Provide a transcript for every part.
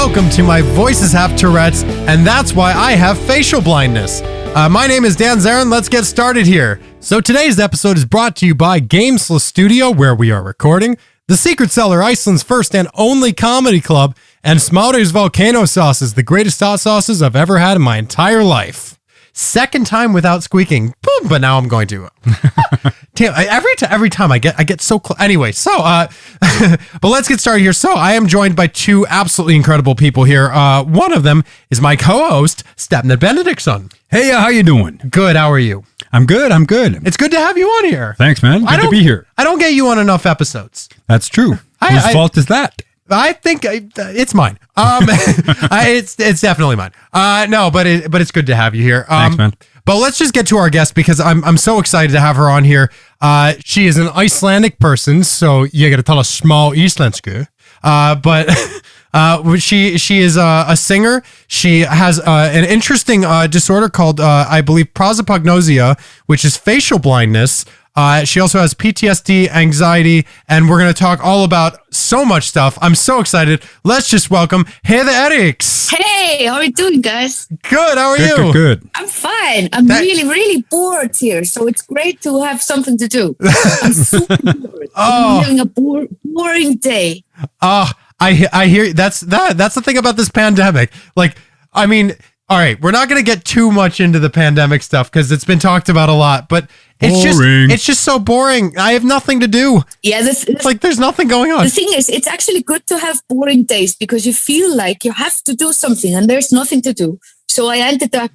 welcome to My Voices Have Tourette's, and that's why I have facial blindness. My name is Dan Zarin. Let's get started here. So today's episode is brought to you by Gamesless Studio, where we are recording, The Secret Cellar, Iceland's first and only comedy club, and Smári's Volcano Sauces, the greatest hot sauces I've ever had in my entire life. Second time without squeaking, boom, but now I'm going to. Damn, every time I get so close. Anyway, so but let's get started here. So I am joined by two absolutely incredible people here. One of them is my co-host, Stefnir Benediktsson. Hey, how you doing? Good. How are you? I'm good. It's good to have you on here. Thanks, man. Good to be here. I don't get you on enough episodes. That's true. Whose fault is that? I think it's mine. It's definitely mine. No, but it's good to have you here. Thanks, man. But let's just get to our guest because I'm so excited to have her on here. She is an Icelandic person, so you got to tell us small Íslensku. But she is a singer. She has an interesting disorder called I believe Prosopagnosia, which is facial blindness. She also has PTSD, anxiety, and we're going to talk all about so much stuff. I'm so excited. Let's just welcome Heiða Eiríks. Hey, how are you doing, guys? Good. How are you? Good. I'm fine. I'm really bored here, so it's great to have something to do. I'm super bored. I'm having a boring day. I hear that's the thing about this pandemic. Like, I mean, all right, we're not going to get too much into the pandemic stuff because it's been talked about a lot, but it's just so boring. I have nothing to do. Yeah, it's like there's nothing going on. The thing is, it's actually good to have boring days because you feel like you have to do something and there's nothing to do. So I ended up,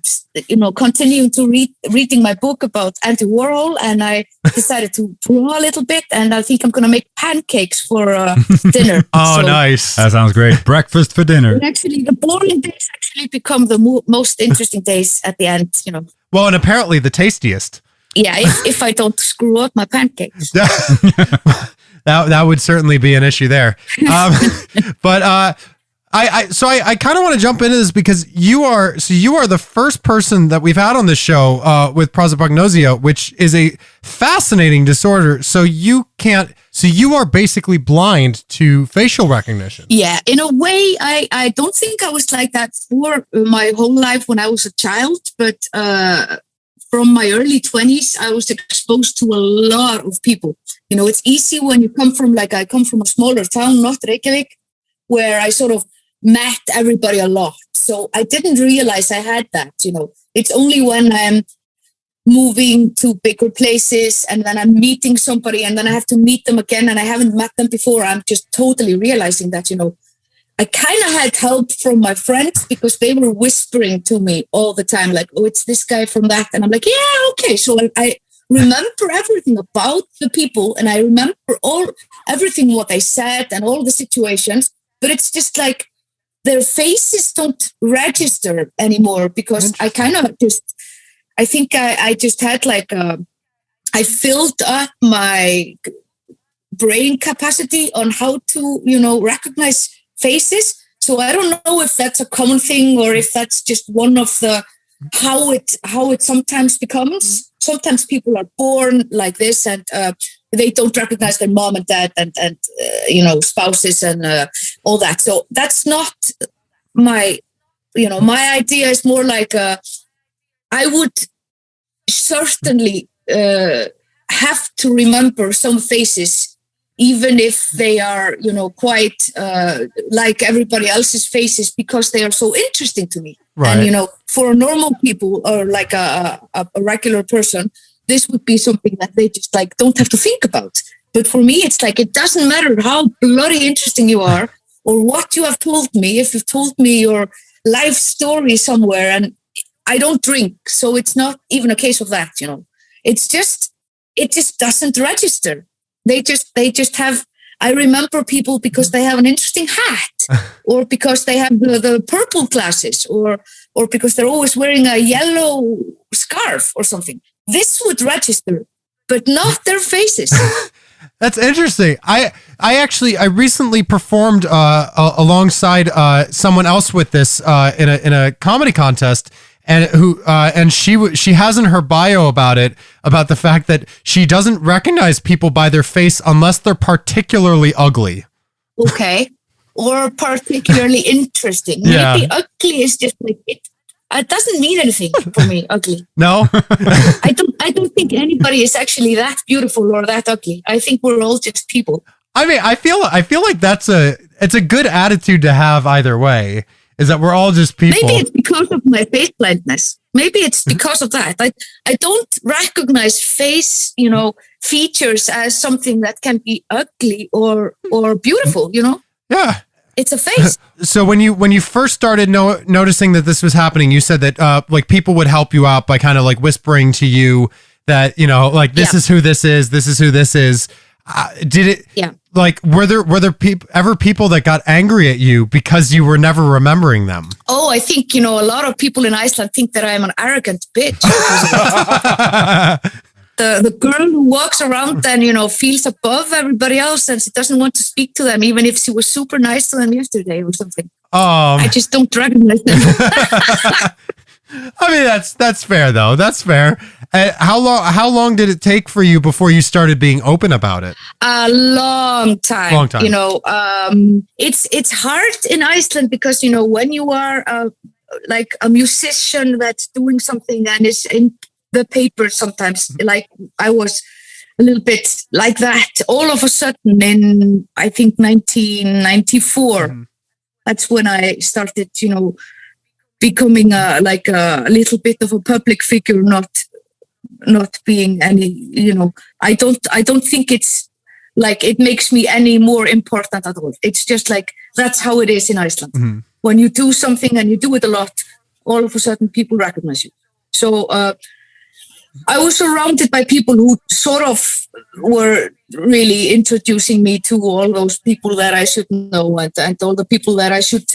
continuing to reading my book about Andy Warhol, and I decided to draw a little bit, and I think I'm going to make pancakes for dinner. Nice. That sounds great. Breakfast for dinner. And actually, the boring days actually become the most interesting days at the end, Well, and apparently the tastiest. Yeah, if I don't screw up my pancakes. That would certainly be an issue there. But I kind of want to jump into this because you are the first person that we've had on this show with prosopagnosia, which is a fascinating disorder. So you are basically blind to facial recognition. Yeah, in a way, I don't think I was like that for my whole life when I was a child, but from my early 20s, I was exposed to a lot of people. It's easy when you come from I come from a smaller town, not Reykjavik, where I sort of met everybody a lot. So I didn't realize I had that, It's only when I'm moving to bigger places and then I'm meeting somebody and then I have to meet them again and I haven't met them before, I'm just totally realizing that, I kind of had help from my friends because they were whispering to me all the time, like, oh, it's this guy from that. And I'm like, yeah, okay. So I remember everything about the people and I remember everything what they said and all the situations, but it's just like their faces don't register anymore because I kind of I think I just had I filled up my brain capacity on how to, recognize faces. So I don't know if that's a common thing or if that's just one of the how it sometimes becomes. Sometimes people are born like this and they don't recognize their mom and dad and spouses and all that. So that's not my idea is more like I would certainly have to remember some faces even if they are, quite like everybody else's faces because they are so interesting to me. Right. And, for normal people or like a regular person, this would be something that they just don't have to think about. But for me, it's it doesn't matter how bloody interesting you are or what you have told me. If you've told me your life story somewhere and I don't drink, so it's not even a case of that, it just doesn't register. They just have, I remember people because they have an interesting hat or because they have the purple glasses or because they're always wearing a yellow scarf or something. This would register, but not their faces. That's interesting. I recently performed alongside someone else with this in a comedy contest, and she has in her bio about the fact that she doesn't recognize people by their face unless they're particularly ugly. Okay. or particularly interesting. Yeah. Maybe ugly is just like it doesn't mean anything for me, ugly. No? I don't think anybody is actually that beautiful or that ugly. I think we're all just people. I mean, I feel like it's a good attitude to have either way, is that we're all just people. Maybe it's because of my face blindness. Maybe it's because of that. I don't recognize face, features as something that can be ugly or beautiful, Yeah. It's a face. So when you first started noticing that this was happening, you said that like people would help you out by kind of like whispering to you that, like this is who this is, this is who this is. Did it? Yeah. Like, were there ever people that got angry at you because you were never remembering them? Oh, I think, a lot of people in Iceland think that I am an arrogant bitch. The girl who walks around and, feels above everybody else and she doesn't want to speak to them, even if she was super nice to them yesterday or something. I just don't recognize them. I mean, that's fair though. That's fair. How long did it take for you before you started being open about it? A long time. Long time. It's hard in Iceland because when you are like a musician that's doing something and is in the paper sometimes, like I was a little bit like that. All of a sudden, in I think 1994, that's when I started, becoming like a little bit of a public figure, not being any, I don't think it's like it makes me any more important at all. It's just like that's how it is in Iceland. Mm-hmm. When you do something and you do it a lot, all of a sudden people recognize you. So I was surrounded by people who sort of were really introducing me to all those people that I should know and all the people that I should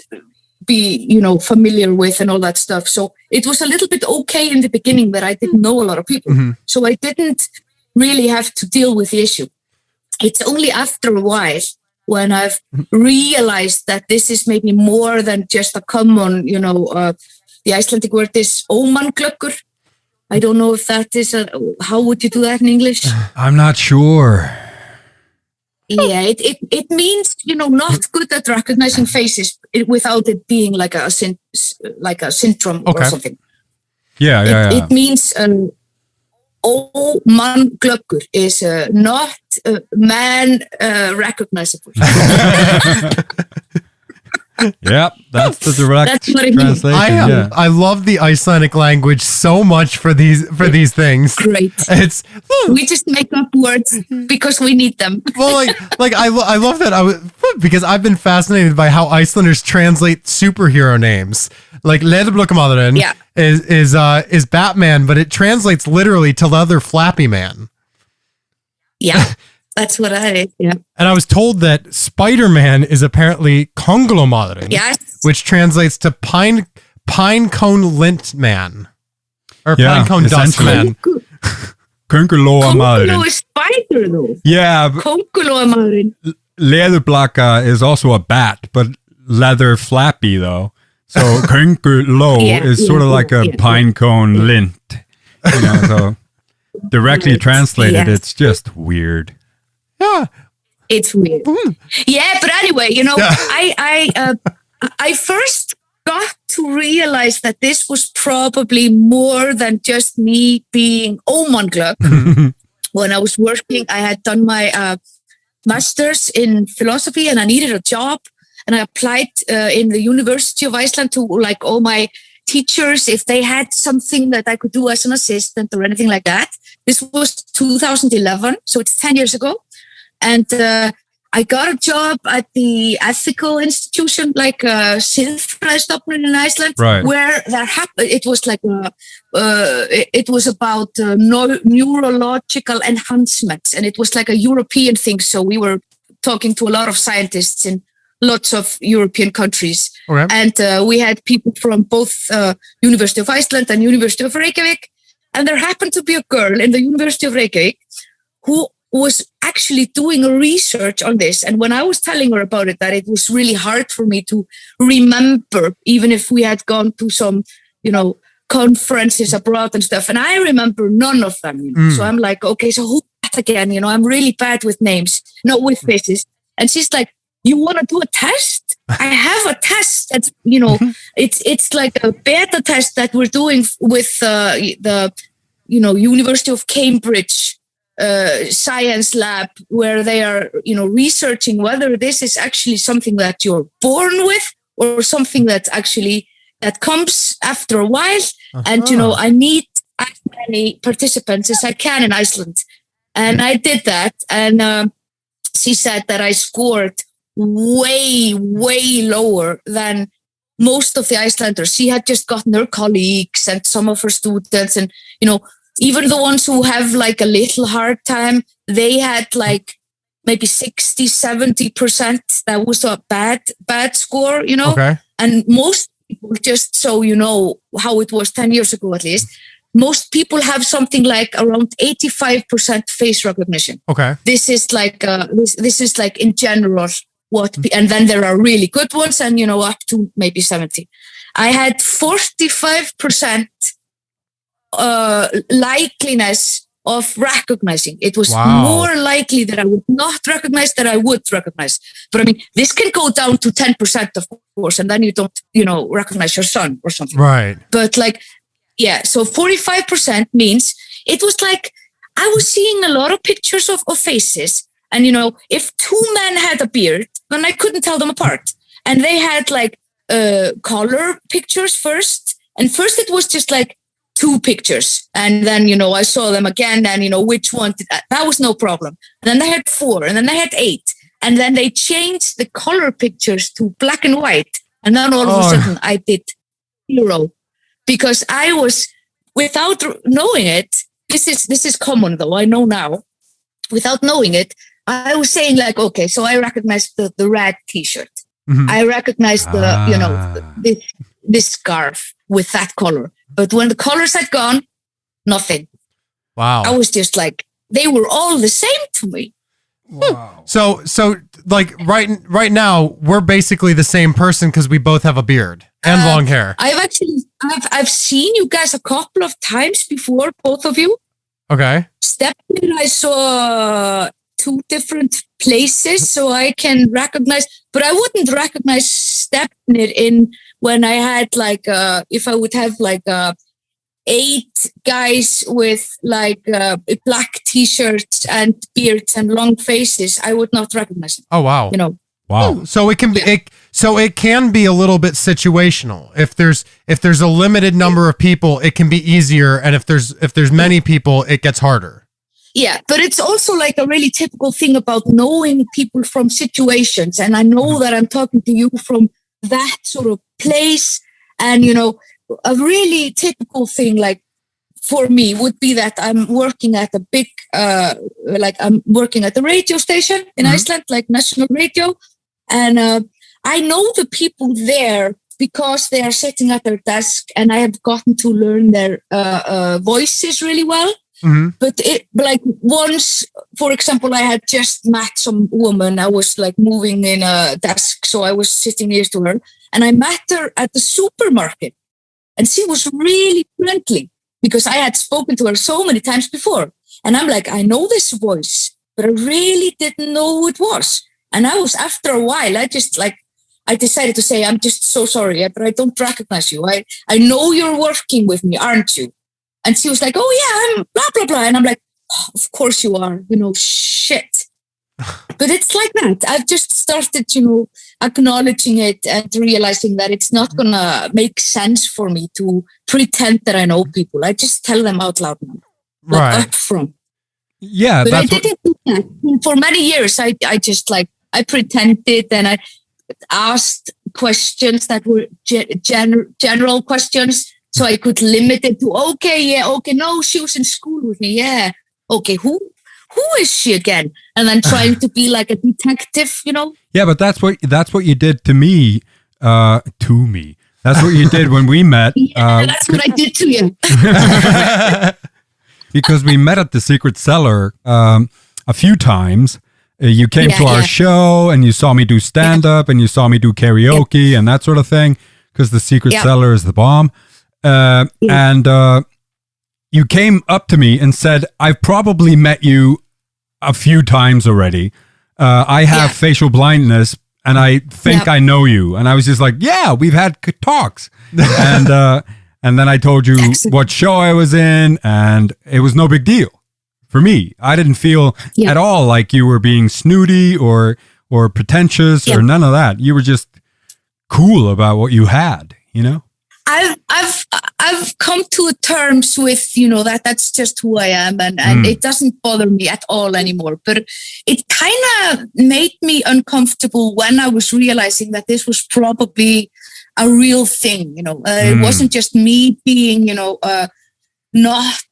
be, familiar with and all that stuff. So it was a little bit okay in the beginning, but I didn't know a lot of people. Mm-hmm. So I didn't really have to deal with the issue. It's only after a while when I've realized that this is maybe more than just a common, the Icelandic word is ómannglöggur. I don't know if that is how would you do that in English? I'm not sure. Yeah, it means, not good at recognizing faces without it being like a syndrome or something. Yeah. It means ómannglöggur is not man recognizable. Yeah, that's the direct translation. I love the Icelandic language so much for these things. Great. We just make up words because we need them. Well, I love that because I've been fascinated by how Icelanders translate superhero names. Like Leðurblökumaðurinn is Batman, but it translates literally to leather flappy man. Yeah. That's what I did, yeah. And I was told that Spider-Man is apparently Köngulóarmaðurinn, yes, which translates to pine cone lint man. Or pine cone dust man. Köngulóarmaðurinn. Könguló is spider, though. Yeah. Köngulóarmaðurinn. Leðurblaka is also a bat, but leather flappy, though. So Könguló is sort of like a pine cone lint. So directly translated, it's just weird. Yeah, it's weird. Yeah, but anyway, I first got to realize that this was probably more than just me being ómannglögg. When I was working, I had done my master's in philosophy, and I needed a job, and I applied in the University of Iceland to like all my teachers if they had something that I could do as an assistant or anything like that. This was 2011, so it's 10 years ago. And I got a job at the ethical institution, like Siðfræðistofnun in Iceland, right, where that happened. It was like it was about neurological enhancements, and it was like a European thing. So we were talking to a lot of scientists in lots of European countries, and we had people from both University of Iceland and University of Reykjavik. And there happened to be a girl in the University of Reykjavik who was actually doing a research on this. And when I was telling her about it, that it was really hard for me to remember, even if we had gone to some, conferences abroad and stuff. And I remember none of them. So I'm like, okay, so who's that again? I'm really bad with names, not with faces. And she's like, you want to do a test? I have a test that's, you know, it's like a beta test that we're doing with the, you know, University of Cambridge science lab, where they are, you know, researching whether this is actually something that you're born with or something that comes after a while. And, you know, I need as many participants as I can in Iceland. And I did that. And she said that I scored way lower than most of the Icelanders. She had just gotten her colleagues and some of her students, and, you know, even the ones who have like a little hard time, they had like maybe 60-70%. That was a bad score, you know. Okay. And most people, just so you know how it was 10 years ago at least, most people have something like around 85% face recognition. Okay. This is like this is like in general and then there are really good ones, and, you know, up to maybe 70. I had 45% likeliness of recognizing. It was more likely that I would not recognize than I would recognize. But I mean, this can go down to 10%, of course, and then you don't, you know, recognize your son or something. Right. But like, yeah, so 45% means it was like I was seeing a lot of pictures of faces. And, you know, if two men had a beard, then I couldn't tell them apart. And they had like color pictures first. And first it was just like 2 pictures. And then, you know, I saw them again, and, you know, which one that was no problem. And then they had 4, and then they had 8. And then they changed the color pictures to black and white. And then all of a sudden I did 0. Because I was, without knowing it, this is common though, I know now, without knowing it, I was saying like, okay, so I recognize the red t-shirt. Mm-hmm. I recognize the, you know, this scarf with that color. But when the colors had gone, nothing. Wow. I was just like, they were all the same to me. Wow. So like right now, we're basically the same person because we both have a beard and long hair. I've seen you guys a couple of times before, both of you. Okay. Stefnir, I saw 2 different places, so I can recognize, but I wouldn't recognize Stefnir in when I had like if I would have like 8 guys with like black t-shirts and beards and long faces, I would not recognize them. Oh wow. You know. Wow. So it can be it can be a little bit situational. If there's a limited number of people, it can be easier, and if there's many people, it gets harder. Yeah, but it's also like a really typical thing about knowing people from situations, and I know that I'm talking to you from that sort of place, and, you know, a really typical thing like for me would be that I'm working at a big I'm working at the radio station in Iceland, like national radio. And I know the people there because they are sitting at their desk, and I have gotten to learn their voices really well. Mm-hmm. But like once, for example, I had just met some woman. I was like moving in a desk, so I was sitting near to her, and I met her at the supermarket, and she was really friendly because I had spoken to her so many times before. And I'm like, I know this voice, but I really didn't know who it was. And I was, after a while, I decided to say, I'm just so sorry, but I don't recognize you. I know you're working with me, aren't you? And she was like, oh yeah, I'm blah, blah, blah. And I'm like, oh, of course you are, you know, shit. But it's like that. I've just started, you know, acknowledging it and realizing that it's not going to make sense for me to pretend that I know people. I just tell them out loud now. Right. Up front. Yeah. But I didn't do that. For many years, I just like, I pretended, and I asked questions that were general questions, so I could limit it to, okay, no, she was in school with me, yeah. Okay, who is she again? And then trying to be like a detective, you know? Yeah, but that's what you did to me. That's what you did when we met. Yeah, that's what I did to you. Because we met at the Secret Cellar a few times. You came to our show, and you saw me do stand-up, and you saw me do karaoke and that sort of thing, because the Secret Cellar is the bomb. And you came up to me and said, I've probably met you a few times already. I have facial blindness, and I think I know you. And I was just like, yeah, we've had talks. And then I told you what show I was in, and it was no big deal for me. I didn't feel at all like you were being snooty or pretentious or none of that. You were just cool about what you had, you know? I've come to terms with, that's just who I am, and it doesn't bother me at all anymore. But it kind of made me uncomfortable when I was realizing that this was probably a real thing. It wasn't just me being, not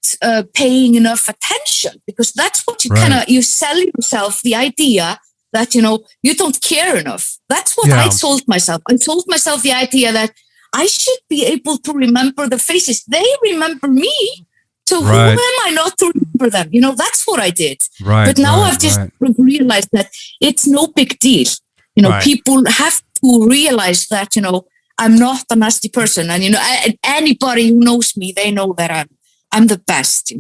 paying enough attention, because that's what you sell yourself the idea that, you don't care enough. That's what I sold myself. I sold myself the idea that I should be able to remember the faces. They remember me. So who am I not to remember them? That's what I did. But now I've just realized that it's no big deal. People have to realize that, I'm not a nasty person. And, anybody who knows me, they know that I'm the best,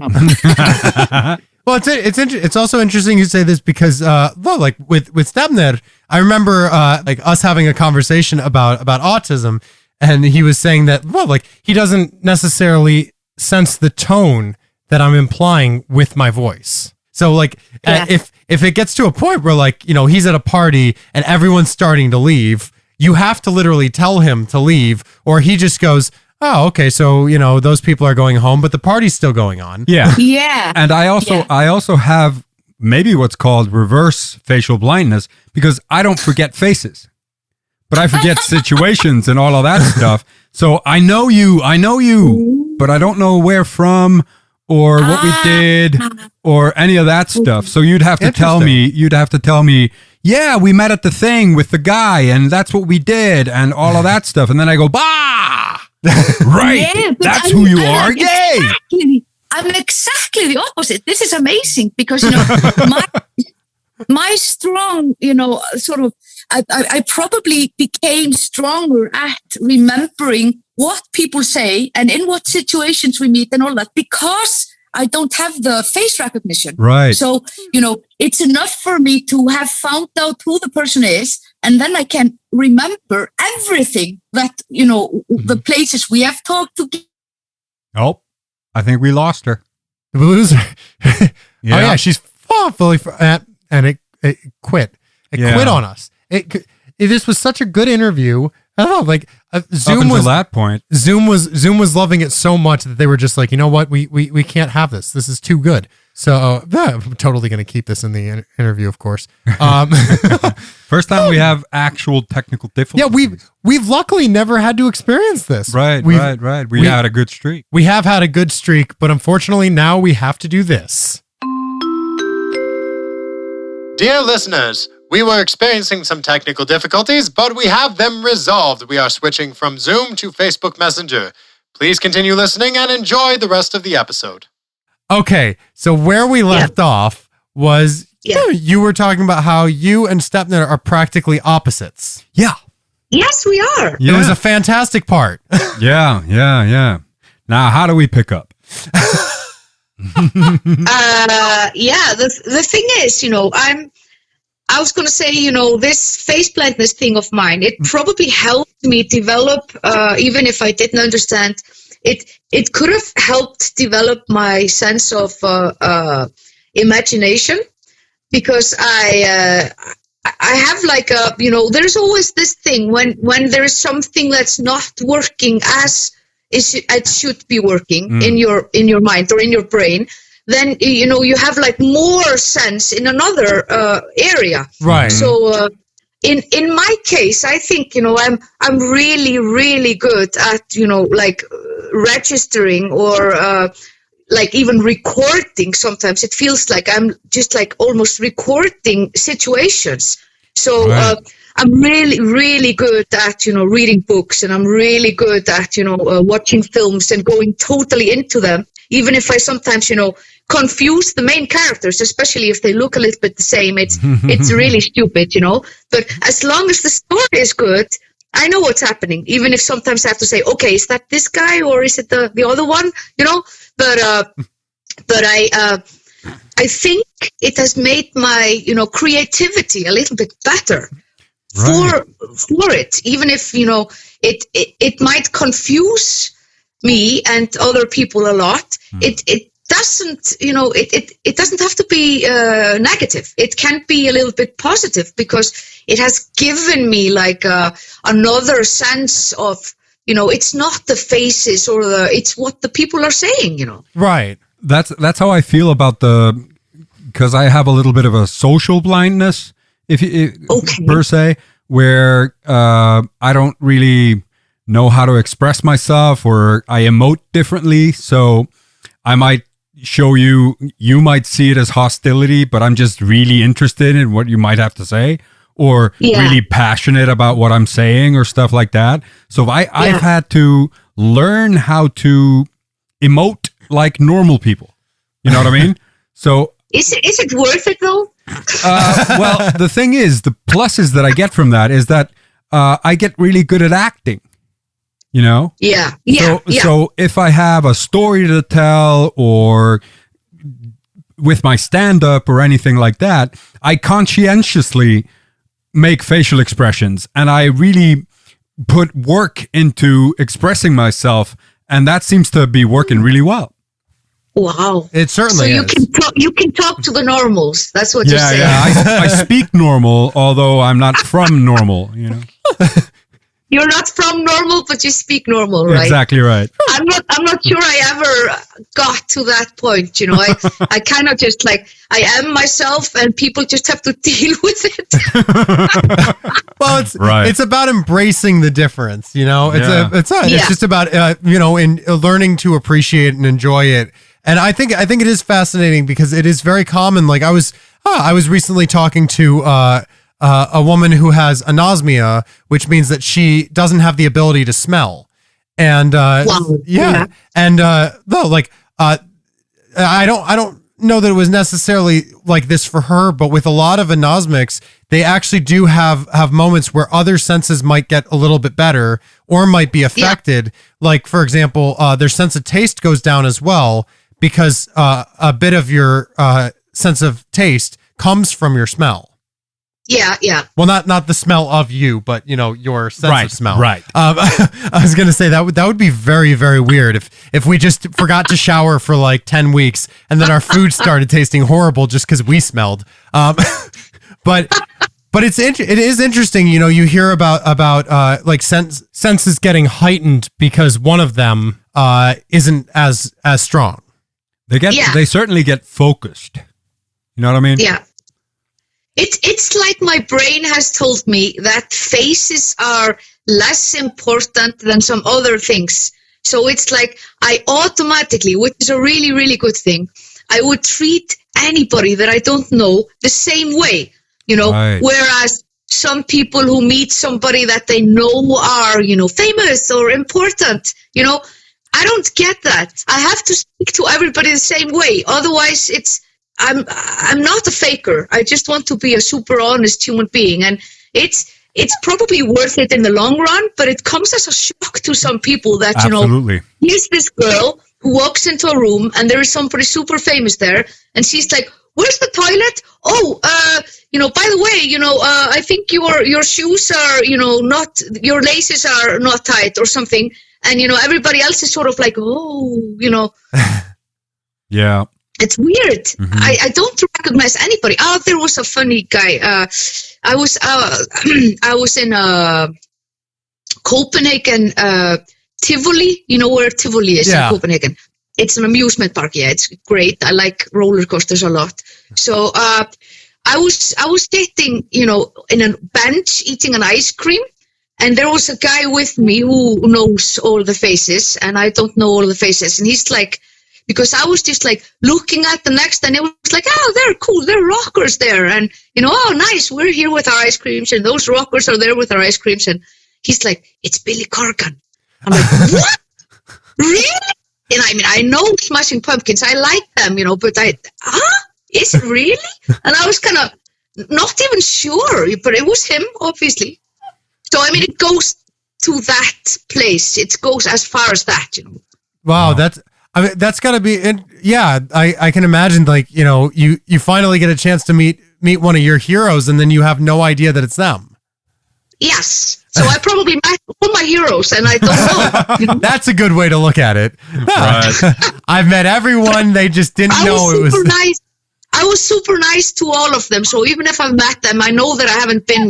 Well, it's also interesting you say this because, like with Stefnir, I remember like us having a conversation about autism, and he was saying that, like he doesn't necessarily sense the tone that I'm implying with my voice. So like if it gets to a point where like, he's at a party and everyone's starting to leave, you have to literally tell him to leave, or he just goes, oh, okay, so, those people are going home, but the party's still going on. Yeah. Yeah. And I also have maybe what's called reverse facial blindness, because I don't forget faces, but I forget situations and all of that stuff. So I know you, but I don't know where from or what we did or any of that stuff. So you'd have to tell me, yeah, we met at the thing with the guy and that's what we did and all of that stuff. And then I go, bah! Right. Yeah, that's who you are. Yay. Exactly. I'm exactly the opposite. This is amazing because, my strong, sort of, I probably became stronger at remembering what people say and in what situations we meet and all that, because I don't have the face recognition. Right. So, it's enough for me to have found out who the person is. And then I can remember everything that, the places we have talked to. Oh, I think we lost her. Did we lose her? Yeah. Oh, yeah. She's fully, and it quit. It quit on us. This was such a good interview. I don't know, like Zoom was, that point. Zoom was loving it so much that they were just like, you know what, we can't have this. This is too good. So I'm totally going to keep this in the interview, of course. First time we have actual technical difficulties. Yeah, we've luckily never had to experience this. Right. We had a good streak. We have had a good streak, but unfortunately now we have to do this. Dear listeners, we were experiencing some technical difficulties, but we have them resolved. We are switching from Zoom to Facebook Messenger. Please continue listening and enjoy the rest of the episode. Okay, so where we left off was you were talking about how you and Stefnir are practically opposites. Yeah. Yes, we are. Yeah. It was a fantastic part. Yeah. Now, how do we pick up? The thing is, I was going to say, this face blindness thing of mine, it probably helped me develop, even if I didn't understand, it could have helped develop my sense of imagination, because I have like there's always this thing when there's something that's not working as it should be working in your mind or in your brain, then you have like more sense in another area. Right. So in my case, I think I'm really, really good at like registering or like even recording. Sometimes it feels like I'm just like almost recording situations. So I'm really, really good at reading books, and I'm really good at watching films and going totally into them, even if I sometimes confuse the main characters, especially if they look a little bit the same. It's really stupid, but as long as the story is good, I know what's happening, even if sometimes I have to say, okay, is that this guy or is it the other one, but I think it has made my creativity a little bit better. for it, even if, it might confuse me and other people a lot. It doesn't, it doesn't have to be negative. It can be a little bit positive because it has given me like another sense of, it's not the faces or it's what the people are saying, Right. That's how I feel about because I have a little bit of a social blindness, per se, where I don't really know how to express myself, or I emote differently. So I might show you might see it as hostility, but I'm just really interested in what you might have to say, or really passionate about what I'm saying or stuff like that. So I've had to learn how to emote like normal people. You know what I mean? So is it worth it though? Well, the thing is, the pluses that I get from that is that I get really good at acting. So if I have a story to tell, or with my stand-up or anything like that, I conscientiously make facial expressions, and I really put work into expressing myself, and that seems to be working really well. Wow. It certainly is. So you can talk to the normals. That's what you're saying. Yeah, I speak normal, although I'm not from normal, You're not from normal, but you speak normal, right? Exactly right. I'm not sure I ever got to that point. I kind of just like, I am myself, and people just have to deal with it. Well, it's about embracing the difference. It's just about in learning to appreciate and enjoy it. And I think it is fascinating because it is very common. Like I was recently talking to a woman who has anosmia, which means that she doesn't have the ability to smell. And I don't know that it was necessarily like this for her, but with a lot of anosmics, they actually do have moments where other senses might get a little bit better or might be affected. Like, for example, their sense of taste goes down as well, because a bit of your sense of taste comes from your smell. Yeah. Well, not the smell of you, but your sense of smell. Right. I was gonna say that would be very, very weird if we just forgot to shower for like 10 weeks and then our food started tasting horrible just because we smelled. But it is interesting. You hear about like senses getting heightened because one of them isn't as strong. They certainly get focused. You know what I mean? Yeah. It's like my brain has told me that faces are less important than some other things. So it's like I automatically, which is a really, really good thing, I would treat anybody that I don't know the same way, Right. Whereas some people who meet somebody that they know are, famous or important, I don't get that. I have to speak to everybody the same way. Otherwise, I'm not a faker. I just want to be a super honest human being, and it's probably worth it in the long run. But it comes as a shock to some people that Absolutely. Here's this girl who walks into a room and there is somebody super famous there, and she's like, "Where's the toilet? Oh, by the way, I think your shoes are, not, your laces are not tight or something." And everybody else is sort of like, "Oh, Yeah. It's weird. Mm-hmm. I don't recognize anybody. Oh, there was a funny guy. I was in Copenhagen, Tivoli. You know where Tivoli is in Copenhagen? It's an amusement park. Yeah, it's great. I like roller coasters a lot. So I was sitting, in a bench eating an ice cream, and there was a guy with me who knows all the faces, and I don't know all the faces, and he's like. Because I was just like looking at the next, and it was like, oh, they're cool. They're rockers there. And, oh, nice. We're here with our ice creams, and those rockers are there with our ice creams. And he's like, it's Billy Corgan. I'm like, what? Really? And I know Smashing Pumpkins. I like them, but is it really? And I was kind of not even sure, but it was him, obviously. So, it goes to that place. It goes as far as that, Wow, that's got to be, I can imagine, like, you finally get a chance to meet one of your heroes, and then you have no idea that it's them. Yes. So I probably met all my heroes, and I don't know. That's a good way to look at it. Right. I've met everyone. They just didn't know it was nice. I was super nice to all of them. So even if I've met them, I know that I haven't been,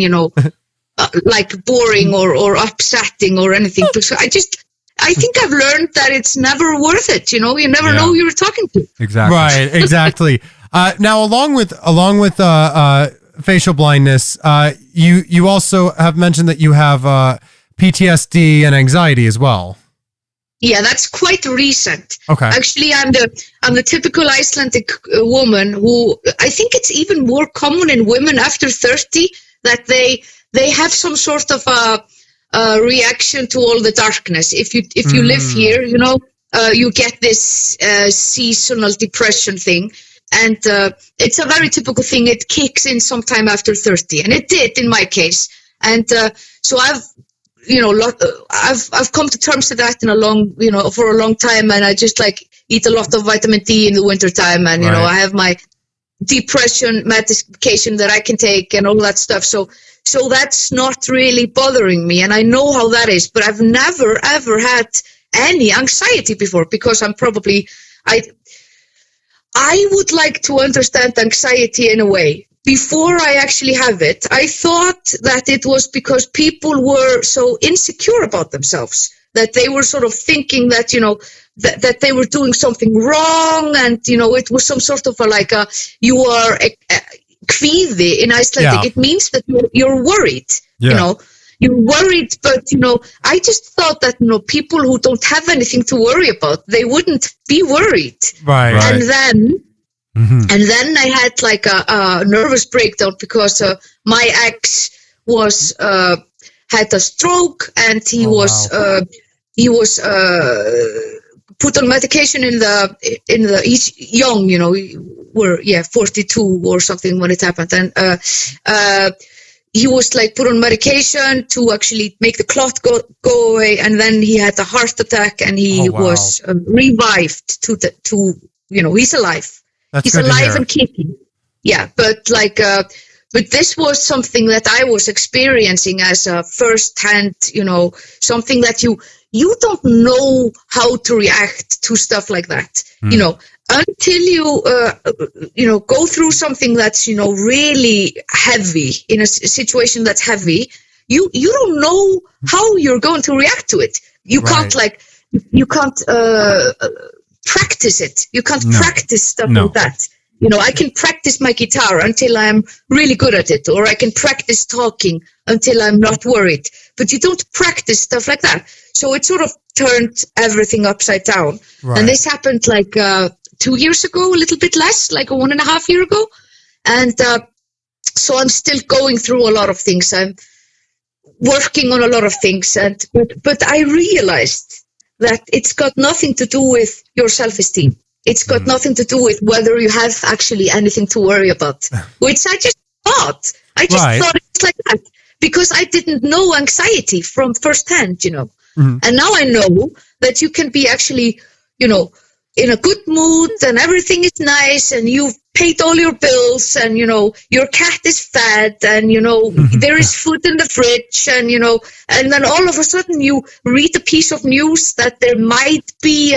like boring or upsetting or anything. So I think I've learned that it's never worth it. You never know who you're talking to. Exactly. Right. Exactly. Now, along with facial blindness, you also have mentioned that you have PTSD and anxiety as well. Yeah, that's quite recent. Okay. Actually, I'm the typical Icelandic woman who I think it's even more common in women after 30 that they have some sort of a reaction to all the darkness. If you live here, you get this seasonal depression thing. And it's a very typical thing. It kicks in sometime after 30, and it did in my case. And so I've come to terms with that for a long time. And I just like eat a lot of vitamin D in the wintertime. And, I have my depression medication that I can take and all that stuff. So that's not really bothering me. And I know how that is, but I've never, ever had any anxiety before because I would like to understand anxiety in a way. Before I actually have it, I thought that it was because people were so insecure about themselves that they were sort of thinking that, that they were doing something wrong. And, it was some sort of you are kvíði in Icelandic. Yeah. It means that you're worried, You're worried, but, I just thought that, people who don't have anything to worry about, they wouldn't be worried. Right. And then I had like a nervous breakdown because my ex had a stroke and he was put on medication he's young, we're 42 or something when it happened. And, he was like put on medication to actually make the clot go away, and then he had a heart attack, and he was revived to he's alive. He's alive and kicking. Yeah, but but this was something that I was experiencing as a first-hand, something that you don't know how to react to stuff like that, until you go through something that's really heavy, in a situation that's heavy. You don't know how you're going to react to it. You can't practice it. You can't practice stuff like that. I can practice my guitar until I'm really good at it, or I can practice talking until I'm not worried. But you don't practice stuff like that. So it sort of turned everything upside down. Right. And this happened 2 years ago, a little bit less, like 1.5 years ago. And so I'm still going through a lot of things. I'm working on a lot of things. But I realized that it's got nothing to do with your self-esteem. It's got nothing to do with whether you have actually anything to worry about, which I just thought. I just thought it's like that because I didn't know anxiety from firsthand, Mm-hmm. And now I know that you can be actually, in a good mood and everything is nice and you've paid all your bills and, your cat is fed and, there is food in the fridge and, and then all of a sudden you read a piece of news that there might be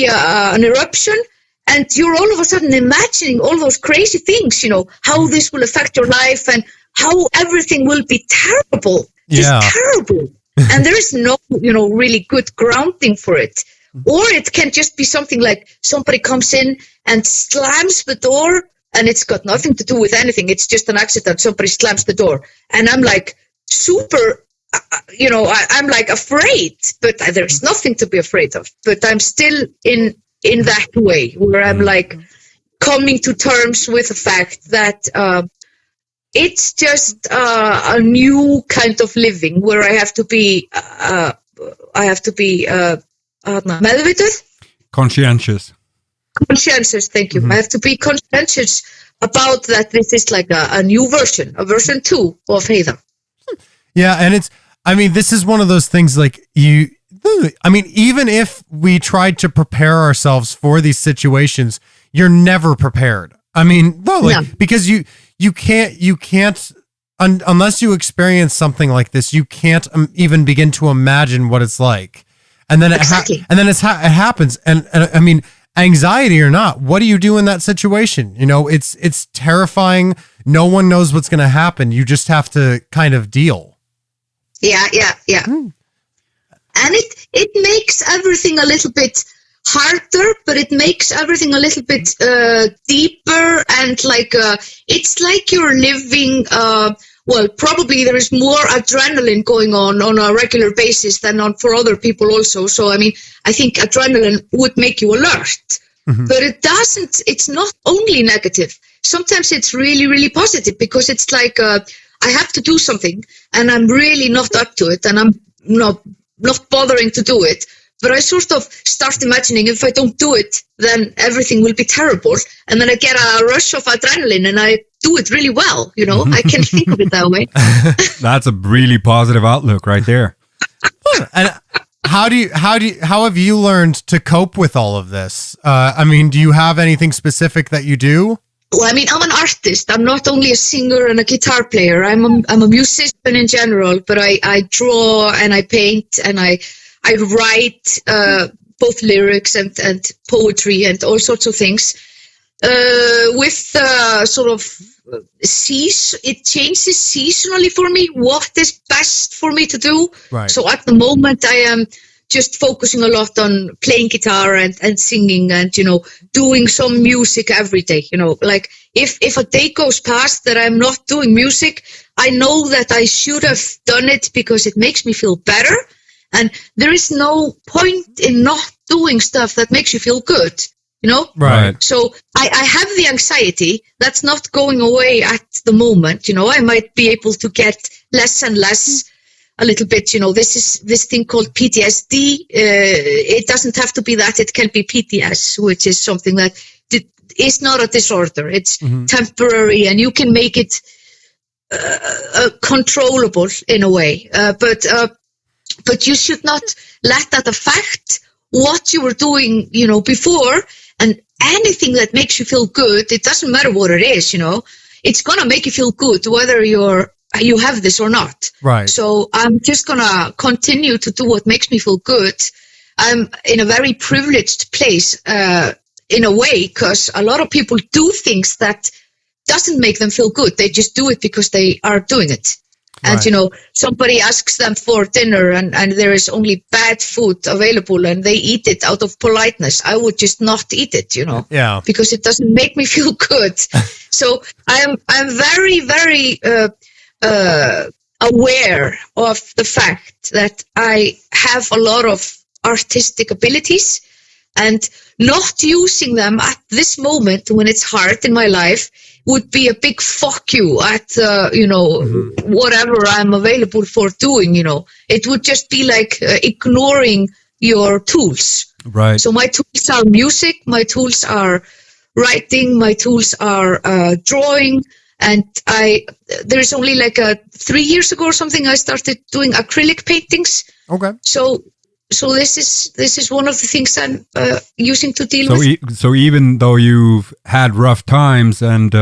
an eruption, and you're all of a sudden imagining all those crazy things, how this will affect your life and how everything will be terrible, just terrible. And there is no, really good grounding for it. Or it can just be something like somebody comes in and slams the door and it's got nothing to do with anything. It's just an accident. Somebody slams the door. And I'm like super, I'm like afraid, but there's nothing to be afraid of. But I'm still in that way where I'm like coming to terms with the fact that it's just a new kind of living where I have to be meðvituð? Conscientious, thank you. I have to be conscientious about that. This is like a new version, a version 2 of Heiða. Yeah, and this is one of those things even if we tried to prepare ourselves for these situations, you're never prepared. Because you can't unless you experience something like this, you can't even begin to imagine what it's like. And then it happens. And I mean, anxiety or not, what do you do in that situation? You know, it's terrifying. No one knows what's going to happen. You just have to kind of deal. Yeah. And it makes everything a little bit harder, but it makes everything a little bit deeper, and like it's like you're living. Well, probably there is more adrenaline going on a regular basis than for other people also. So, I mean, I think adrenaline would make you alert, but it doesn't. It's not only negative. Sometimes it's really, really positive, because it's like I have to do something and I'm really not up to it, and I'm not bothering to do it. But I sort of start imagining, if I don't do it, then everything will be terrible. And then I get a rush of adrenaline and I do it really well. You know, I can think of it that way. That's a really positive outlook right there. And how have you learned to cope with all of this? I mean, do you have anything specific that you do? Well, I mean, I'm an artist. I'm not only a singer and a guitar player. I'm a musician in general, but I draw and I paint and I write both lyrics and poetry and all sorts of things. With sort of it changes seasonally for me what is best for me to do. Right. So at the moment, I am just focusing a lot on playing guitar and singing and, you know, doing some music every day. You know, like if a day goes past that I'm not doing music, I know that I should have done it because it makes me feel better. And there is no point in not doing stuff that makes you feel good, you know? Right. So I have the anxiety that's not going away at the moment. You know, I might be able to get less and less a little bit, you know, this thing called PTSD. It doesn't have to be that. It can be PTS, which is something that is not a disorder. It's temporary, and you can make it controllable in a way. But you should not let that affect what you were doing, you know, before. And anything that makes you feel good, it doesn't matter what it is, you know, it's going to make you feel good whether you have this or not. Right. So I'm just going to continue to do what makes me feel good. I'm in a very privileged place in a way, because a lot of people do things that doesn't make them feel good. They just do it because they are doing it. And, Right. you know, somebody asks them for dinner and there is only bad food available and they eat it out of politeness. I would just not eat it, you know, Yeah. because it doesn't make me feel good. So I'm very, very aware of the fact that I have a lot of artistic abilities, and not using them at this moment when it's hard in my life would be a big fuck you at, you know, whatever I'm available for doing, you know. It would just be like ignoring your tools. Right. So my tools are music, my tools are writing, my tools are drawing. And there's only like 3 years ago or something, I started doing acrylic paintings. Okay. So this is one of the things I'm using to deal with. So even though you've had rough times and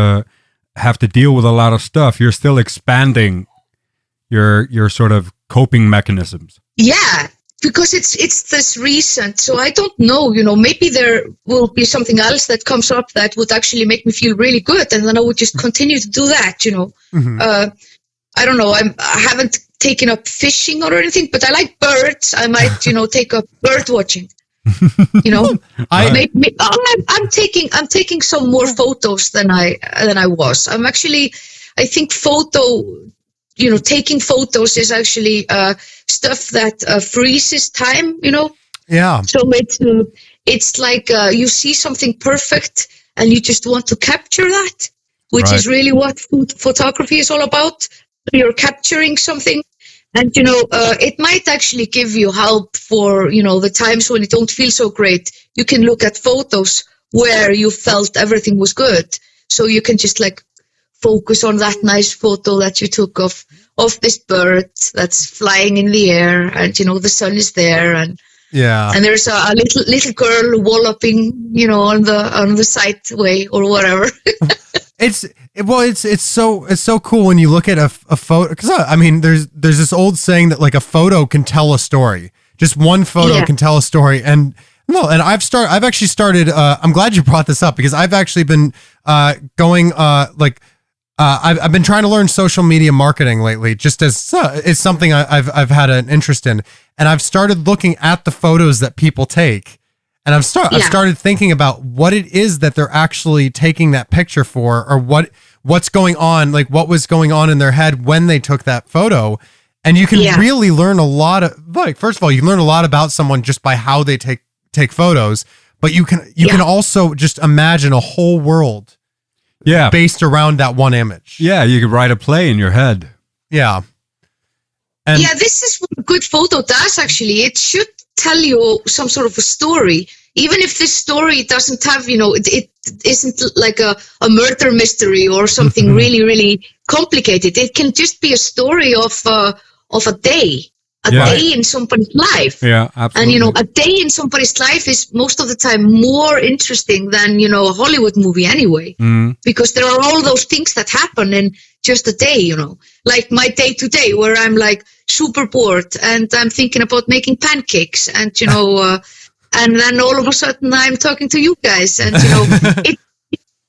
have to deal with a lot of stuff, you're still expanding your sort of coping mechanisms. Yeah, because it's this recent. So I don't know, you know, maybe there will be something else that comes up that would actually make me feel really good, and then I would just continue to do that, you know. I don't know. I haven't taken up fishing or anything, but I like birds. I might, you know, take up bird watching. You know, I'm taking some more photos than I was. I'm actually, I think taking photos is actually stuff that freezes time. You know. Yeah. So it's like you see something perfect and you just want to capture that, which is really what photography is all about. You're capturing something, and you know it might actually give you help for, you know, the times when you don't feel so great. You can look at photos where you felt everything was good, so you can just like focus on that nice photo that you took of this bird that's flying in the air, and you know the sun is there, and there's a little girl walloping, you know, on the sideway or whatever. It's so cool when you look at a photo, because I mean there's this old saying that like a photo can tell a story. Just one photo can tell a story, and I've actually started. I'm glad you brought this up because I've actually been going I've been trying to learn social media marketing lately, just as it's something I've had an interest in, and I've started looking at the photos that people take. And I've started thinking about what it is that they're actually taking that picture for, or what's going on, like what was going on in their head when they took that photo. And you can really learn a lot of, like, first of all, you learn a lot about someone just by how they take photos, but you can also just imagine a whole world based around that one image. Yeah, you could write a play in your head. Yeah. And this is what a good photo does, actually. It should tell you some sort of a story, even if this story doesn't have, it isn't like a murder mystery or something really, really complicated. It can just be a story of a day, day in somebody's life. Yeah, absolutely. And, a day in somebody's life is most of the time more interesting than, a Hollywood movie anyway, because there are all those things that happen in just a day, like my day today where I'm like super bored and I'm thinking about making pancakes and, and then all of a sudden I'm talking to you guys and,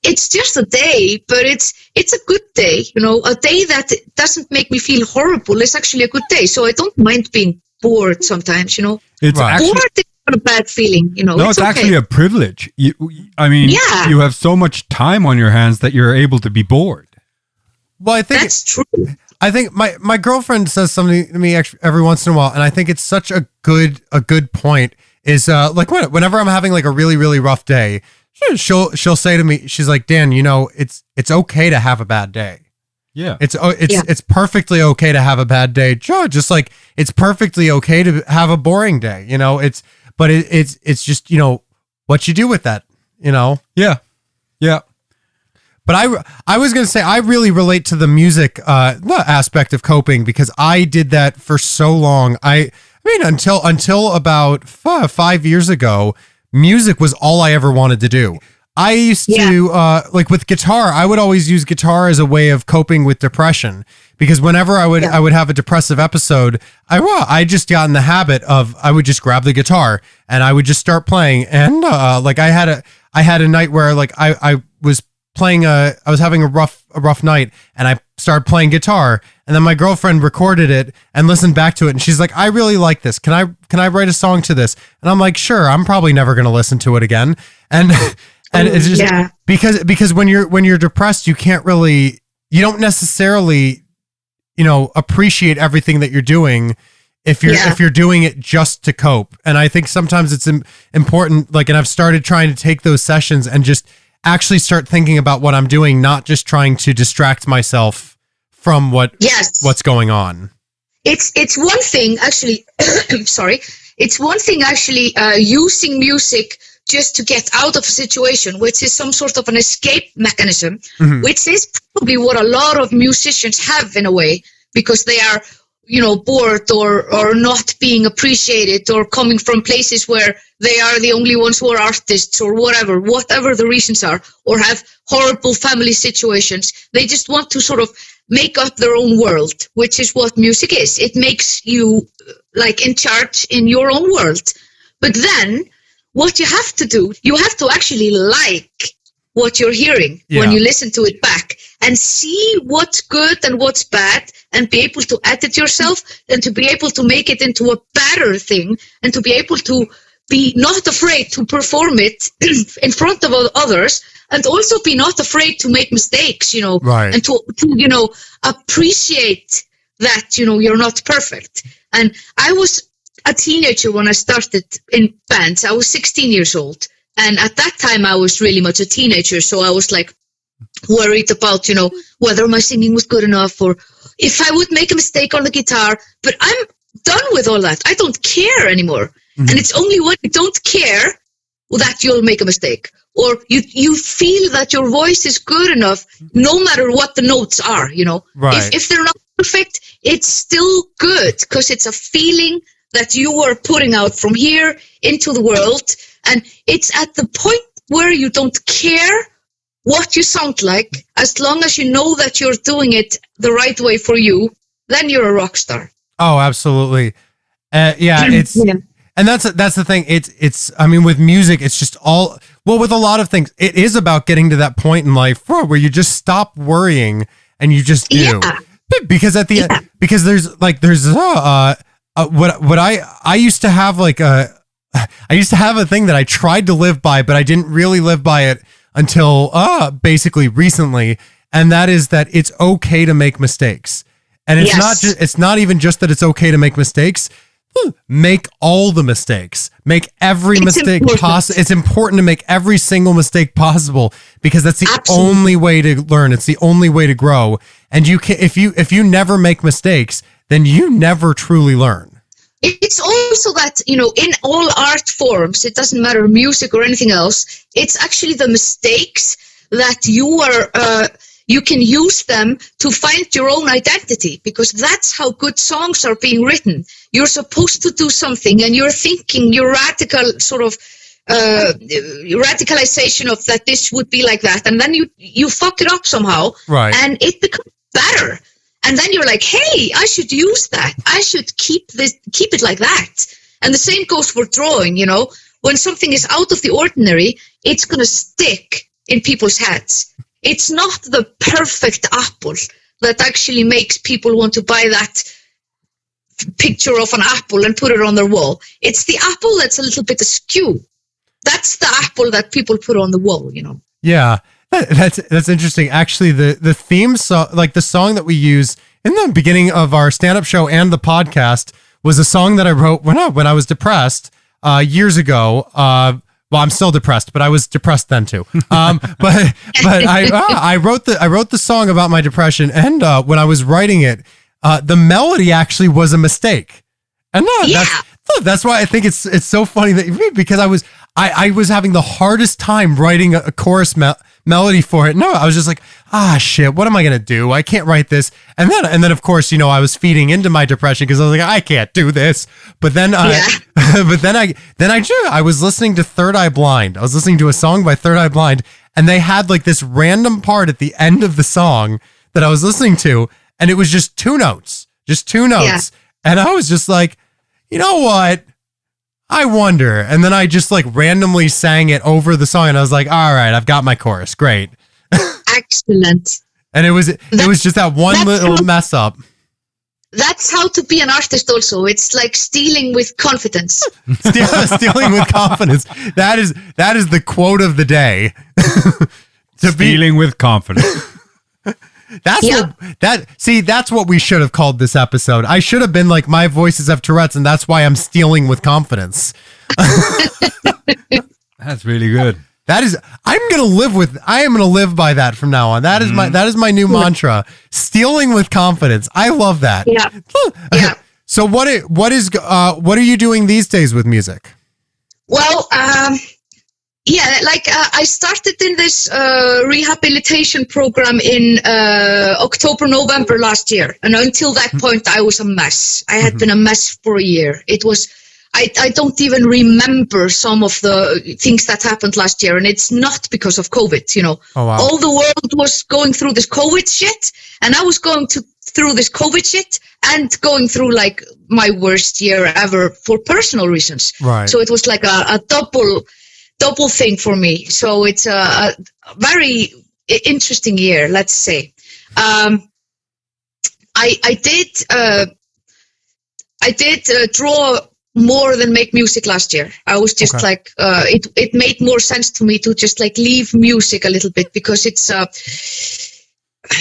it's just a day, but it's a good day, a day that doesn't make me feel horrible is actually a good day. So I don't mind being bored sometimes, It's actually, bored is not a bad feeling, No, it's actually a privilege. You have so much time on your hands that you're able to be bored. Well, I think that's true. I think my girlfriend says something to me every once in a while, and I think it's such a good point. Is like whenever I'm having like a really, really rough day, she'll say to me, she's like, Dan, it's okay to have a bad day. Yeah, it's perfectly okay to have a bad day. Just like it's perfectly okay to have a boring day. It's just what you do with that. Yeah. But I was going to say, I really relate to the music aspect of coping because I did that for so long. I mean, until about 5 years ago, music was all I ever wanted to do. I used to, like with guitar, I would always use guitar as a way of coping with depression because whenever I would have a depressive episode, I just got in the habit of, I would just grab the guitar and I would just start playing. And like I had a night where like I was playing I was having a rough night and I started playing guitar and then my girlfriend recorded it and listened back to it and she's like, I really like this. Can I write a song to this? And I'm like, sure, I'm probably never going to listen to it again. And it's just because when you're depressed, you don't necessarily, appreciate everything that you're doing if you're doing it just to cope. And I think sometimes it's important, like, and I've started trying to take those sessions and just actually start thinking about what I'm doing, not just trying to distract myself from what's going on. It's one thing actually, sorry. It's one thing actually using music just to get out of a situation, which is some sort of an escape mechanism, which is probably what a lot of musicians have in a way, because they are, bored or not being appreciated or coming from places where they are the only ones who are artists or whatever the reasons are, or have horrible family situations. They just want to sort of make up their own world, which is what music is. It makes you like in charge in your own world. But then what you have to do, you have to actually like what you're hearing when you listen to it back and see what's good and what's bad and be able to edit yourself and to be able to make it into a better thing and to be able to be not afraid to perform it in front of others and also be not afraid to make mistakes, right. And to appreciate that, you're not perfect. And I was a teenager when I started in bands. I was 16 years old. And at that time, I was really much a teenager. So I was like worried about, whether my singing was good enough or if I would make a mistake on the guitar. But I'm done with all that. I don't care anymore. Mm-hmm. And it's only when you don't care that you'll make a mistake. Or you feel that your voice is good enough no matter what the notes are, Right. If they're not perfect, it's still good because it's a feeling that you are putting out from here into the world. And it's at the point where you don't care what you sound like, as long as you know that you're doing it the right way for you, then you're a rock star. Oh, absolutely. It's and that's the thing. It's I mean, with music, it's just with a lot of things, it is about getting to that point in life where you just stop worrying and you just do. Yeah. Because at the end, because there's what I used to have I used to have a thing that I tried to live by, but I didn't really live by it until basically recently, and that is that it's okay to make mistakes. And it's not even just that it's okay to make mistakes. Make all the mistakes. Make every mistake possible. It's important to make every single mistake possible, because that's the only way to learn. It's the only way to grow. And you can, if you never make mistakes, then you never truly learn. It's also that, in all art forms, it doesn't matter music or anything else, it's actually the mistakes that you can use them to find your own identity, because that's how good songs are being written. You're supposed to do something and you're thinking your radical sort of radicalization of that this would be like that, and then you fuck it up somehow, right? And it becomes better. And then you're like, hey, I should use that. I should keep it like that. And the same goes for drawing, When something is out of the ordinary, it's going to stick in people's heads. It's not the perfect apple that actually makes people want to buy that picture of an apple and put it on their wall. It's the apple that's a little bit askew. That's the apple that people put on the wall, Yeah. That's interesting. Actually, the theme song, like the song that we use in the beginning of our stand-up show and the podcast, was a song that I wrote when I was depressed years ago. Well, I'm still depressed, but I was depressed then too. But I wrote the song about my depression, and when I was writing it, the melody actually was a mistake. And that's why I think it's so funny because I was having the hardest time writing a chorus melody for it. No, I was just like, shit, what am I going to do? I can't write this. And then of course, I was feeding into my depression because I was like, I can't do this. But then, I was listening to Third Eye Blind. I was listening to a song by Third Eye Blind, and they had like this random part at the end of the song that I was listening to, and it was just two notes. Yeah. And I was just like, you know what? I wonder. And then I just like randomly sang it over the song, and I was like, all right, I've got my chorus. Great. Excellent. And it was just that one little mess up. That's how to be an artist also. It's like stealing with confidence. Stealing with confidence. That is the quote of the day. Stealing with confidence. That's what we should have called this episode. I should have been like, my voices have Tourette's, and that's why I'm stealing with confidence. That's really good. I am going to live by that from now on. That is my new mantra. Stealing with confidence. I love that. Yeah. Yeah. So what are you doing these days with music? Well, I started in this rehabilitation program in October, November last year. And until that point, I was a mess. I had been a mess for a year. It was, I don't even remember some of the things that happened last year. And it's not because of COVID, Oh, wow. All the world was going through this COVID shit. And I was going through this COVID shit and going through like my worst year ever for personal reasons. Right. So it was like a double thing for me. So it's a very interesting year, let's say. I did draw more than make music last year. I was just it made more sense to me to just like leave music a little bit, because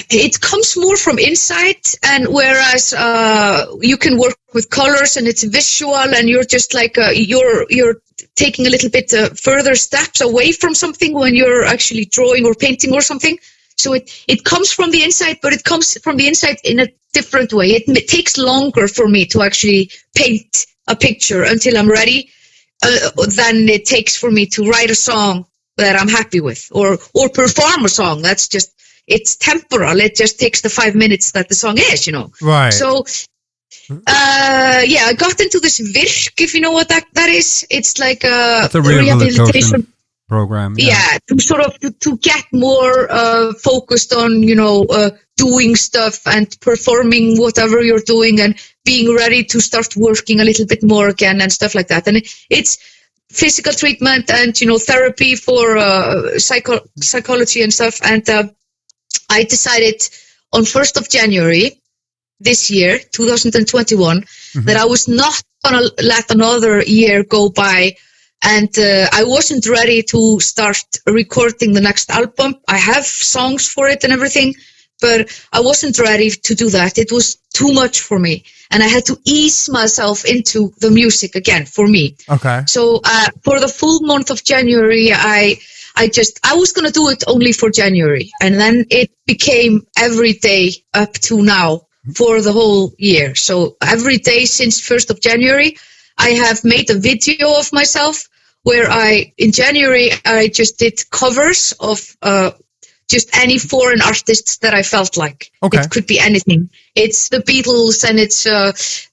it comes more from inside, and whereas you can work with colors and it's visual, and you're just like you're taking a little bit further steps away from something when you're actually drawing or painting or something. So it comes from the inside, but it comes from the inside in a different way. It takes longer for me to actually paint a picture until I'm ready than it takes for me to write a song that I'm happy with, or perform a song. That's just, it's temporal. It just takes the 5 minutes that the song is, Right. So, I got into this virk, if you know what that is. It's like a rehabilitation program. To sort of to get more focused on, doing stuff and performing whatever you're doing and being ready to start working a little bit more again and stuff like that. And it's physical treatment and, therapy for psychology and stuff. And I decided on 1st of January this year, 2021, that I was not going to let another year go by. And I wasn't ready to start recording the next album. I have songs for it and everything, but I wasn't ready to do that. It was too much for me. And I had to ease myself into the music again for me. Okay. So for the full month of January, I was going to do it only for January. And then it became every day up to now for the whole year. So every day since 1st of January, I have made a video of myself where in January, I just did covers of just any foreign artists that I felt like. Okay. It could be anything. It's the Beatles, and it's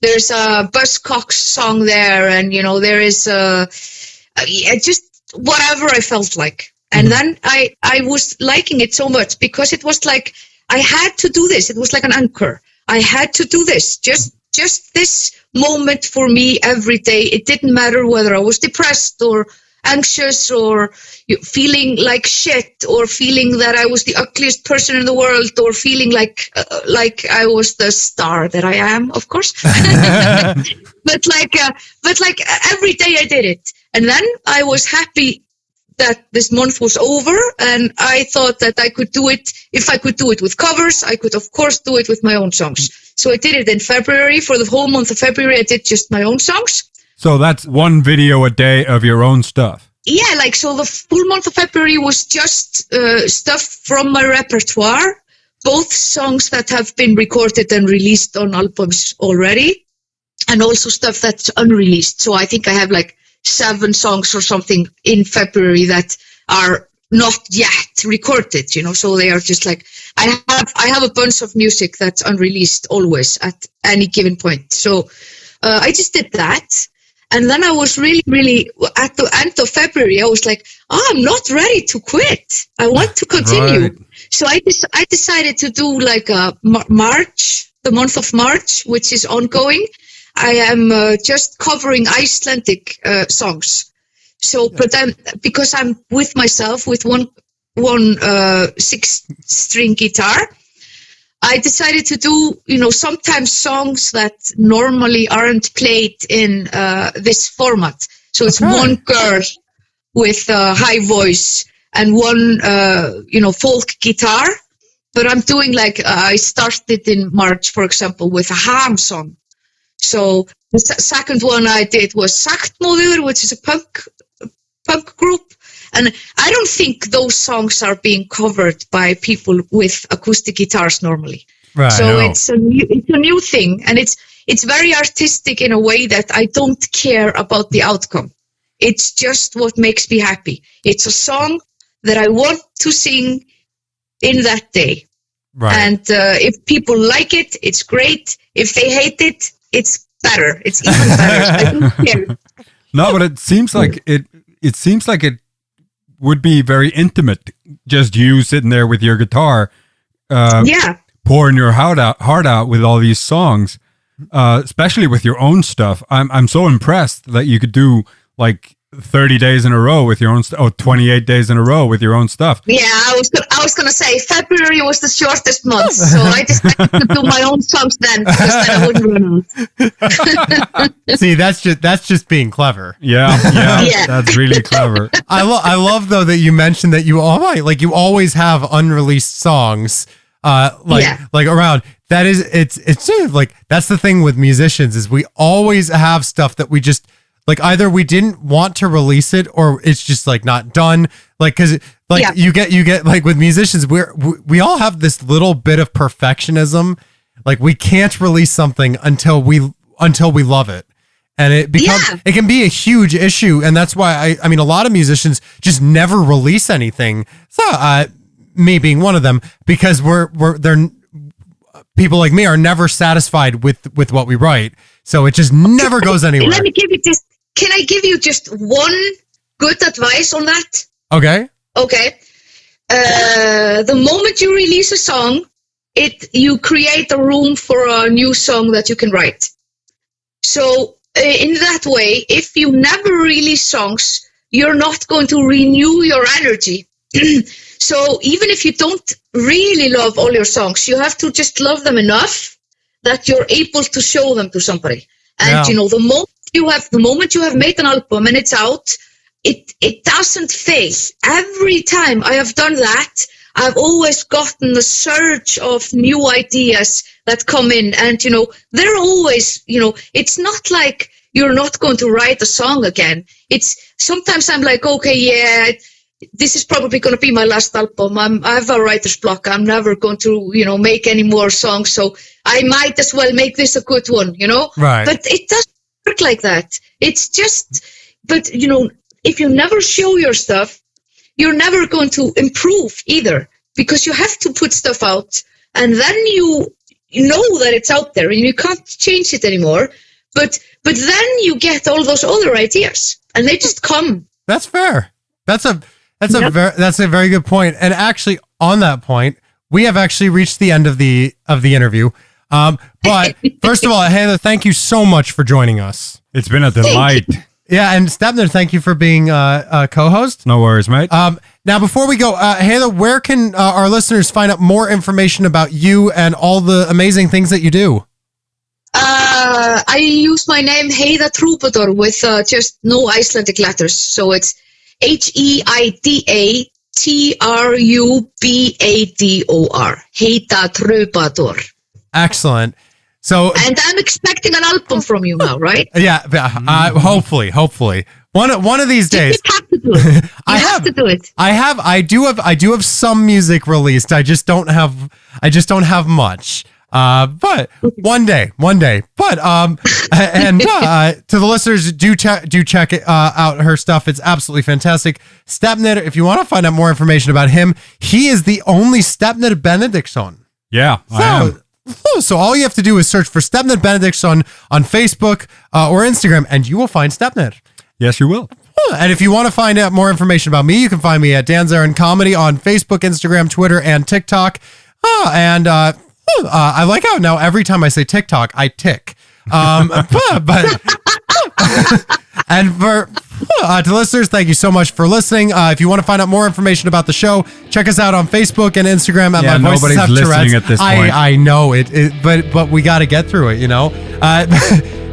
there's a Buzzcocks song there, and there is just whatever I felt like. And then I was liking it so much because it was like I had to do this. It was like an anchor. I had to do this. Just this moment for me every day. It didn't matter whether I was depressed or anxious or feeling like shit or feeling that I was the ugliest person in the world or feeling like I was the star that I am, of course. but like every day I did it. And then I was happy that this month was over, and I thought that I could do it. If I could do it with covers, I could of course do it with my own songs. So I did it in February. For the whole month of February, I did just my own songs. So that's one video a day of your own stuff. Yeah, so the full month of February was just stuff from my repertoire, both songs that have been recorded and released on albums already, and also stuff that's unreleased. So I think I have 7 songs or something in February that are not yet recorded, so they are just I have a bunch of music that's unreleased always at any given point. So I just did that. And then I was really, really, at the end of February, I was like, I'm not ready to quit. I want to continue. Right. So I decided to do March, the month of March, which is ongoing. I am just covering Icelandic songs. So, but then because I'm with myself with one 6-string guitar, I decided to do, sometimes songs that normally aren't played in this format. So it's one girl with a high voice and one, folk guitar. But I'm doing I started in March, for example, with a ham song. So the second one I did was Saktmóðir, which is a punk group. And I don't think those songs are being covered by people with acoustic guitars normally. Right, so it's a new thing, and it's very artistic in a way that I don't care about the outcome. It's just what makes me happy. It's a song that I want to sing in that day. Right. And if people like it, it's great. If they hate it, it's better. It's even better. I don't care. No, but it seems like it would be very intimate. Just you sitting there with your guitar, pouring your heart out with all these songs, especially with your own stuff. I'm so impressed that you could do 30 days in a row with your own 28 days in a row with your own stuff. Yeah, I was going to say February was the shortest month, so I decided to do my own songs then, because then I wouldn't run out. See, that's just being clever. Yeah, that's really clever. I love though that you mentioned that you always have unreleased songs around. That is, it's that's the thing with musicians, is we always have stuff that we just either we didn't want to release it, or it's just not done. Cause you get with musicians, we all have this little bit of perfectionism. We can't release something until we love it. And it can be a huge issue. And that's why I mean, a lot of musicians just never release anything. So, me being one of them, because they're people like me are never satisfied with what we write. So it just never goes anywhere. Let me give you this. Can I give you just one good advice on that? Okay. Okay. The moment you release a song, you create a room for a new song that you can write. So in that way, if you never release songs, you're not going to renew your energy. So even if you don't really love all your songs, you have to just love them enough that you're able to show them to somebody. And the moment you have made an album and it's out, it doesn't fail. Every time I have done that, I've always gotten a surge of new ideas that come in, and they're always, it's not like you're not going to write a song again. It's sometimes I'm like, okay, yeah, this is probably going to be my last album. I have a writer's block. I'm never going to, make any more songs. So I might as well make this a good one, Right. But it doesn't work like that. It's just, but if you never show your stuff, you're never going to improve either, because you have to put stuff out, and then you know that it's out there and you can't change it anymore. But then you get all those other ideas, and they just come. That's fair. That's a very good point. And actually, on that point, we have actually reached the end of the interview. But first of all, Heiða, thank you so much for joining us. It's been a delight. Yeah, and Stefnir, thank you for being a co-host. No worries, mate. Now, before we go, Heiða, where can our listeners find out more information about you and all the amazing things that you do? I use my name Heiða Trúbadór with just no Icelandic letters. So it's HeidaTrubador. Heiða Trúbadór. Excellent. So, and I'm expecting an album from you now, right? Yeah, hopefully. One of these days. You have to do it. You have to do it. I do have some music released. I just don't have much. But one day. But and to the listeners, do check out her stuff. It's absolutely fantastic. Stefnir, if you want to find out more information about him, he is the only Stefnir Benediktsson. Yeah, I am. So all you have to do is search for Stefnir Benediktsson on Facebook or Instagram, and you will find Stefnir. Yes, you will. And if you want to find out more information about me, you can find me at Dan Zarin Comedy on Facebook, Instagram, Twitter, and TikTok. I like how now every time I say TikTok, I tick. And for to listeners, thank you so much for listening. If you want to find out more information about the show, check us out on Facebook and Instagram at My Voices Have listening Tourette's. At this point. I know it, but we got to get through it,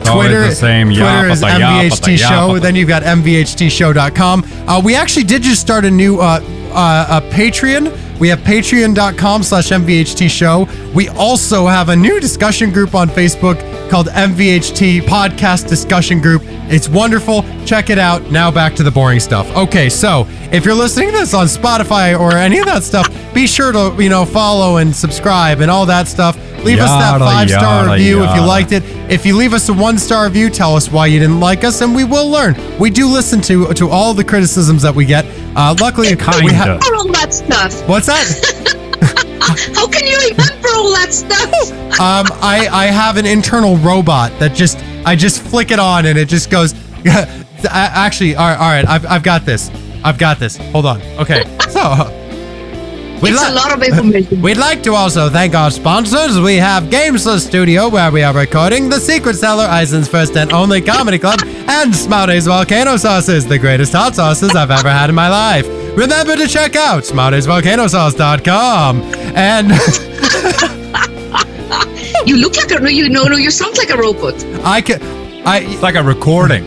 Twitter, the same. Twitter is MVHT Show. Then you've got MVHTshow.com. We actually did just start a new Patreon. We have patreon.com/MVHT Show. We also have a new discussion group on Facebook called MVHT Podcast Discussion Group. It's wonderful. Check it out. Now back to the boring stuff. Okay, so if you're listening to this on Spotify or any of that stuff, be sure to, follow and subscribe and all that stuff. Leave us that 5-star review if you liked it. If you leave us a 1-star review, tell us why you didn't like us, and we will learn. We do listen to all the criticisms that we get. Luckily, we have all that stuff. What's that? How can you remember all that stuff? I have an internal robot that I just flick it on and it just goes. Actually, all right. I've got this. Hold on. Okay. So. It's a lot of information. We'd like to also thank our sponsors. We have Gamesless Studio, where we are recording, The Secret Cellar, Iceland's first and only comedy club, and Smarties Volcano Sauces, the greatest hot sauces I've ever had in my life. Remember to check out SmartiesVolcanoSauce.com. And you look like you sound like a robot. It's like a recording.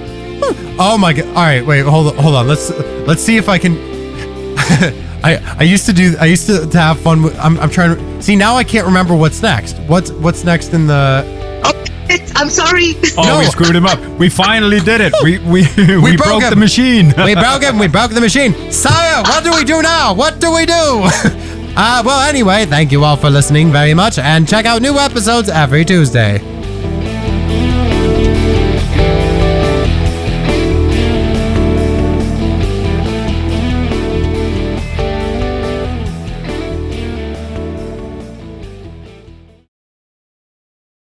Oh my god! All right, wait, hold on. Let's see if I can. I used to have fun with, I'm trying to see now. I can't remember what's next. What's next in the. Oh, I'm sorry. Oh, no. We screwed him up. We finally did it. We broke the machine. We broke the machine. Sire, what do we do now? What do we do? Well, anyway, thank you all for listening very much, and check out new episodes every Tuesday.